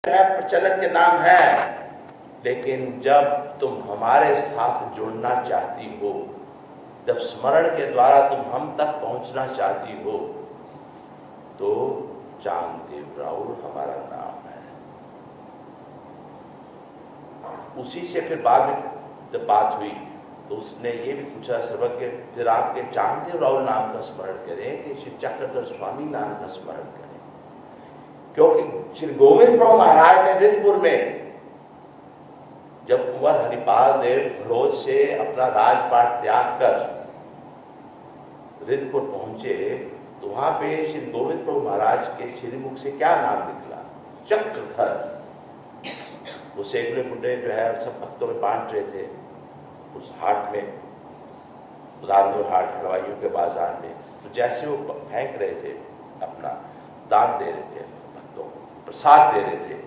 है, प्रचलन के नाम है, लेकिन जब तुम हमारे साथ जुड़ना चाहती हो, जब स्मरण के द्वारा तुम हम तक पहुंचना चाहती हो, तो चांगदेव राउल हमारा नाम है। उसी से फिर बाद में जब बात हुई तो उसने ये भी पूछा सर्वज्ञ, फिर आपके चांगदेव राउल नाम का स्मरण करें कि श्री चक्रधर स्वामी नाम का स्मरण करें, क्योंकि श्री गोविंद प्रभु महाराज ने रिद्धपुर में जब कुंवर हरिपाल देव भड़ोज से अपना राजपाट त्याग कर रिद्धपुर पहुंचे, तो वहां पे श्री गोविंद प्रभु महाराज के श्रीमुख से क्या नाम निकला? चक्रधर। वो सैकड़े बुड्ढे जो है सब भक्तों में बांट रहे थे उस हाट में, रामपुर हाट हलवाइयों के बाजार में। तो जैसे वो फेंक रहे थे, अपना दान दे रहे थे, भक्तों को प्रसाद दे रहे थे,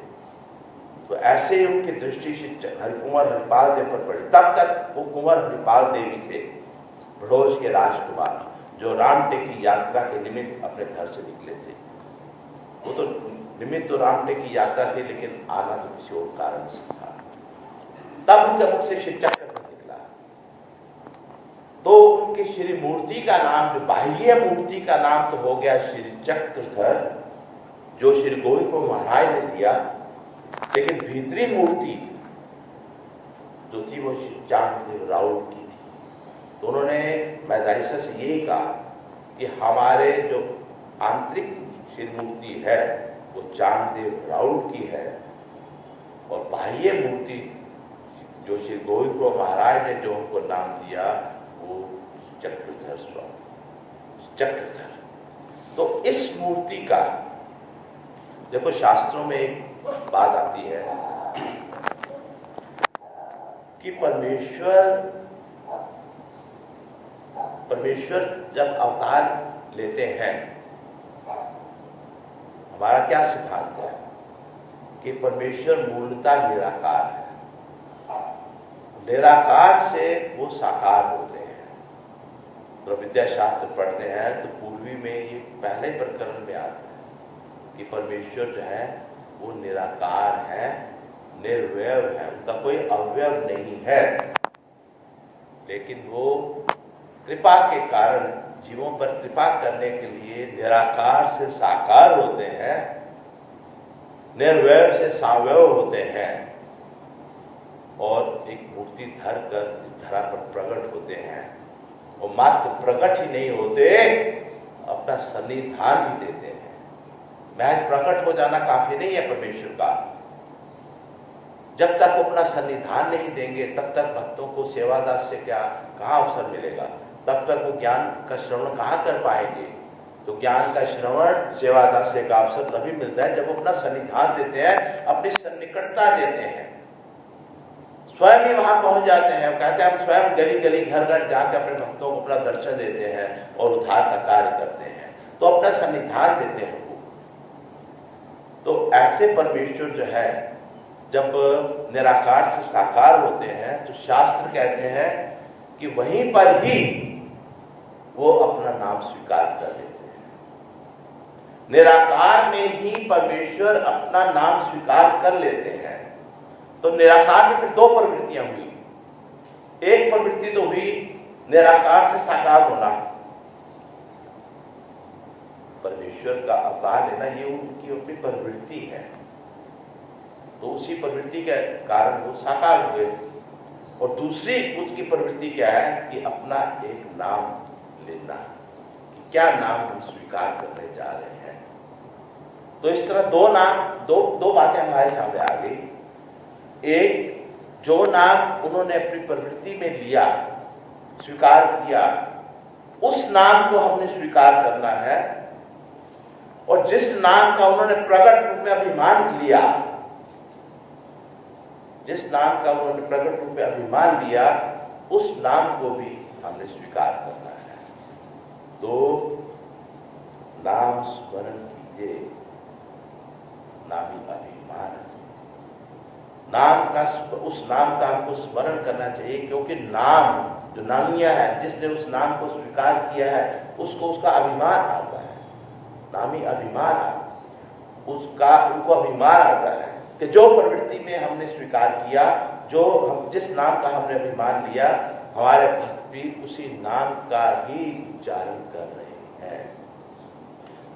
तो ऐसे ही उनकी दृष्टि से कुंवर हरिपाल देव पर पड़ी। तब तक वो कुंवर हरिपाल देवी थे, भड़ोज के राजकुमार, जो रामटे की यात्रा के निमित्त अपने घर से निकले थे। वो तो निमित्त तो रामटे की यात्रा थी, लेकिन आना तो किसी और कारण से था। तब उनके मुख से श्री चक्रधर निकला। तो उनकी श्री मूर्ति का नाम, जो बाह्य मूर्ति का नाम तो हो गया श्री चक्रधर, जो श्री गोविंद प्रभु महाराज ने दिया, लेकिन भीतरी मूर्ति जो थी वो श्री चांगदेव राउल की थी। तो उन्होंने मैदाइसा से यही कहा कि हमारे जो आंतरिक श्री मूर्ति है वो चांगदेव राउल की है, और बाह्य मूर्ति जो श्री गोविंद प्रभु महाराज ने जो उनको नाम दिया वो चक्रधर स्वामी, चक्रधर। तो इस मूर्ति का देखो, शास्त्रों में एक बात आती है कि परमेश्वर जब अवतार लेते हैं, हमारा क्या सिद्धांत है कि परमेश्वर मूलतः निराकार है। निराकार से वो साकार होते हैं। तो विद्या शास्त्र पढ़ते हैं तो पूर्वी में ये पहले प्रकरण में आता है कि परमेश्वर जो है वो निराकार है, निर्वैव है, उनका कोई अवयव नहीं है, लेकिन वो कृपा के कारण जीवों पर कृपा करने के लिए निराकार से साकार होते हैं, निर्वैव से सावयव होते हैं, और एक मूर्ति धर कर इस धरा पर प्रकट होते हैं। और मात्र प्रकट ही नहीं होते, अपना सन्निधान भी देते हैं। महज प्रकट हो जाना काफी नहीं है परमेश्वर का। जब तक वो अपना सन्निधान नहीं देंगे, तब तक भक्तों को सेवादास से कहाँ अवसर मिलेगा? तब तक वो ज्ञान का श्रवण कहाँ कर पाएंगे? तो ज्ञान का श्रवण, सेवादास से का अवसर तभी मिलता है जब वो अपना सन्निधान देते हैं, अपनी सन्निकटता देते हैं, स्वयं ही वहां पहुंच जाते हैं। कहते हैं हम स्वयं गली गली घर घर जाकर अपने भक्तों को अपना दर्शन देते हैं और उद्धार का कार्य करते हैं, तो अपना सन्निधान देते हैं वो। तो ऐसे परमेश्वर जो है जब निराकार से साकार होते हैं, तो शास्त्र कहते हैं कि वहीं पर ही वो अपना नाम स्वीकार कर लेते हैं। निराकार में ही परमेश्वर अपना नाम स्वीकार कर लेते हैं। तो निराकार में फिर दो प्रवृत्तियां हुई। एक प्रवृत्ति तो हुई निराकार से साकार होना, परमेश्वर का अवतार लेना, ये उनकी अपनी प्रवृत्ति है। तो उसी प्रवृत्ति के कारण वो साकार हुए। और दूसरी उसकी प्रवृत्ति क्या है कि अपना एक नाम लेना, कि क्या नाम हम स्वीकार करने जा रहे हैं। तो इस तरह दो बातें हमारे सामने आ गई। एक, जो नाम उन्होंने अपनी प्रवृत्ति में लिया, स्वीकार किया, उस नाम को हमने स्वीकार करना है। और जिस नाम का उन्होंने प्रकट रूप में अभिमान लिया, जिस नाम का उन्होंने प्रकट रूप में अभिमान लिया, उस नाम को भी हमने स्वीकार करना है। तो नाम स्मरण कीजिए, नामी अभिमान। नाम का, उस नाम का हमको स्मरण करना चाहिए, क्योंकि नाम जो नामिया है, जिसने उस नाम को स्वीकार किया है, उसको उसका अभिमान आता है। नामी अभिमान आता है, उसका उनको अभिमान आता है। कि जो प्रवृत्ति में हमने स्वीकार किया, जो हम जिस नाम का हमने अभिमान लिया, हमारे भक्त भी उसी नाम का ही उच्चारण कर रहे हैं।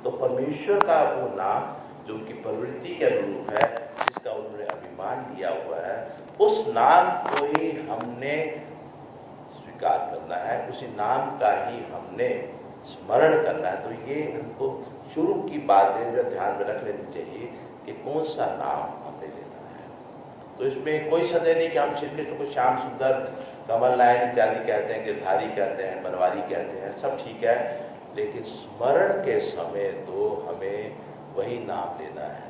तो परमेश्वर का वो नाम जो उनकी प्रवृत्ति के अनुरूप है, जिसका उन्होंने अभिमान लिया हुआ है, उस नाम को ही हमने स्वीकार करना है, उसी नाम का ही हमने स्मरण करना है। तो ये हमको शुरू की बातें जो ध्यान में रख लेनी चाहिए कि कौन सा नाम हमने लेना है। तो इसमें कोई संदेह नहीं कि हम श्री कृष्ण को श्याम सुंदर, कमल नयन इत्यादि कहते हैं, गिरधारी कहते हैं, बनवारी कहते हैं, सब ठीक है, लेकिन स्मरण के समय तो हमें वही नाम लेना है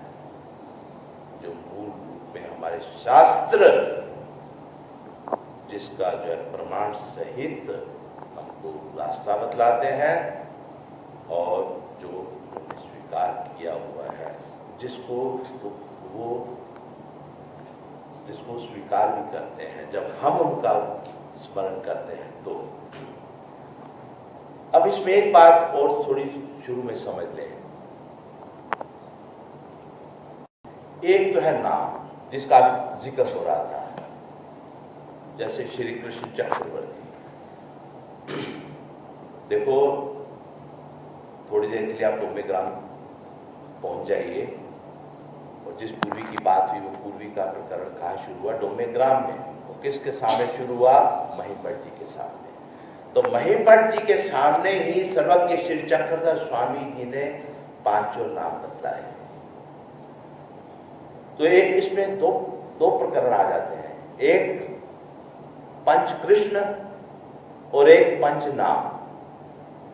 जो मूल रूप में हमारे शास्त्र जिसका जो है प्रमाण सहित हमको रास्ता बतलाते हैं और जो उन्होंने स्वीकार किया हुआ है, जिसको स्वीकार भी करते हैं जब हम उनका स्मरण करते हैं। तो अब इसमें एक बात और थोड़ी शुरू में समझ लें। एक तो है नाम जिसका जिक्र हो रहा था, जैसे श्री कृष्ण चक्रवर्ती। देखो, थोड़ी देर के लिए आप डोमे ग्राम पहुंच जाइए, और जिस पूर्वी की बात हुई वो पूर्वी का प्रकरण कहाँ शुरू हुआ? डोमे ग्राम में। वो किसके सामने शुरू हुआ? महिमभट्ट जी के सामने। तो महिमभट्ट जी के सामने ही सर्वज्ञ श्री चक्रधर स्वामी जी ने पांचों नाम बतलाए। तो एक इसमें दो प्रकरण आ जाते हैं, एक पंच कृष्ण और एक पंच नाम।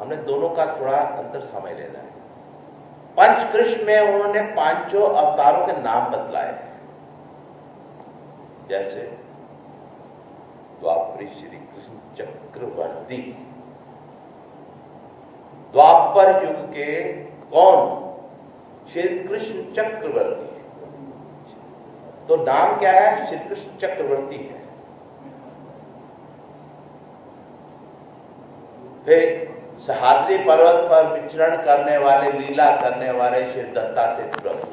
हमने दोनों का थोड़ा अंतर समझ लेना है। पंच कृष्ण में उन्होंने पांचों अवतारों के नाम बतलाए, जैसे द्वापरी श्री कृष्ण चक्रवर्ती। द्वापर युग के कौन? श्री कृष्ण चक्रवर्ती। तो नाम क्या है? श्री कृष्ण चक्रवर्ती है। फिर सहाद्री पर्वत पर विचरण करने वाले, लीला करने वाले श्री दत्तात्रेय प्रभु।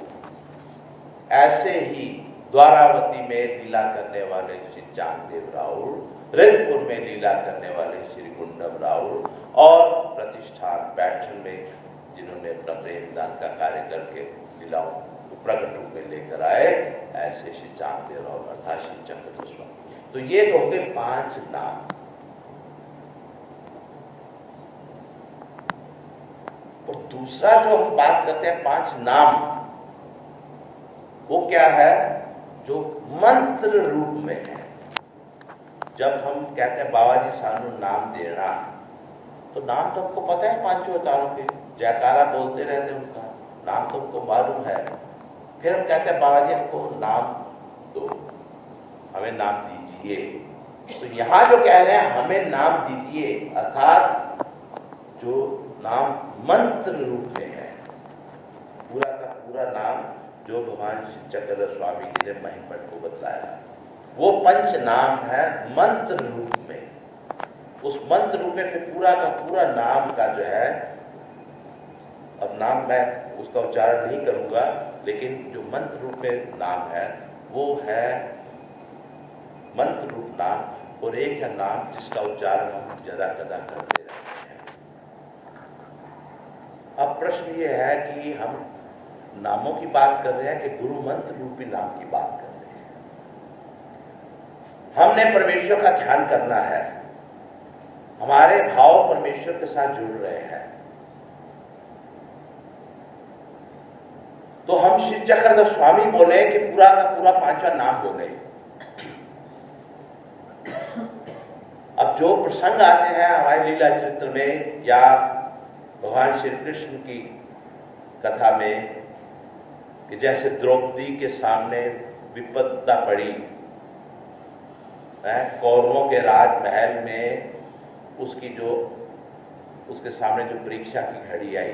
ऐसे ही द्वारावती में लीला करने वाले श्री चांददेव राउल, रिजपुर में लीला करने वाले श्री गुंडम राउल, और प्रतिष्ठान पैठन में जिन्होंने अपना प्रेमदान का कार्य करके लीलाओं को प्रकट रूप में लेकर आए, ऐसे श्री चांददेव राउल अर्थात श्री चक्रधर स्वामी। तो ये तो हो गए पांच नाम। और दूसरा जो हम बात करते हैं पांच नाम, वो क्या है? जो मंत्र रूप में है। जब हम कहते हैं बाबा जी सानू नाम देना, तो नाम तो हमको पता है पांचों अवतारों के, जयकारा बोलते रहते हैं, उनका नाम तो हमको मालूम है। फिर हम कहते हैं बाबा जी हमको नाम दो, हमें नाम दीजिए। तो यहाँ जो कह रहे हैं हमें नाम दीजिए, अर्थात जो नाम मंत्र रूप में है, पूरा का पूरा नाम जो भगवान श्री चक्रधर स्वामी जी ने महिमभट्ट को बतलाया, वो पंच नाम है मंत्र रूप में। उस मंत्र रूप में फिर पूरा का पूरा नाम का जो है, अब नाम मैं उसका उच्चारण नहीं करूंगा, लेकिन जो मंत्र रूप में नाम है वो है मंत्र रूप नाम, और एक है नाम जिसका उच्चारण हम जदा कदा करते रहते हैं। अब प्रश्न ये है कि हम नामों की बात कर रहे हैं कि गुरु मंत्र रूपी नाम की बात कर रहे हैं। हमने परमेश्वर का ध्यान करना है, हमारे भाव परमेश्वर के साथ जुड़ रहे हैं, तो हम श्री चक्रधर स्वामी बोले कि पूरा का पूरा पांचवा नाम बोले। अब जो प्रसंग आते हैं हमारे लीला चरित्र में या भगवान श्री कृष्ण की कथा में, कि जैसे द्रौपदी के सामने विपदा पड़ी, कौरवों के राजमहल में उसकी जो उसके सामने जो परीक्षा की घड़ी आई,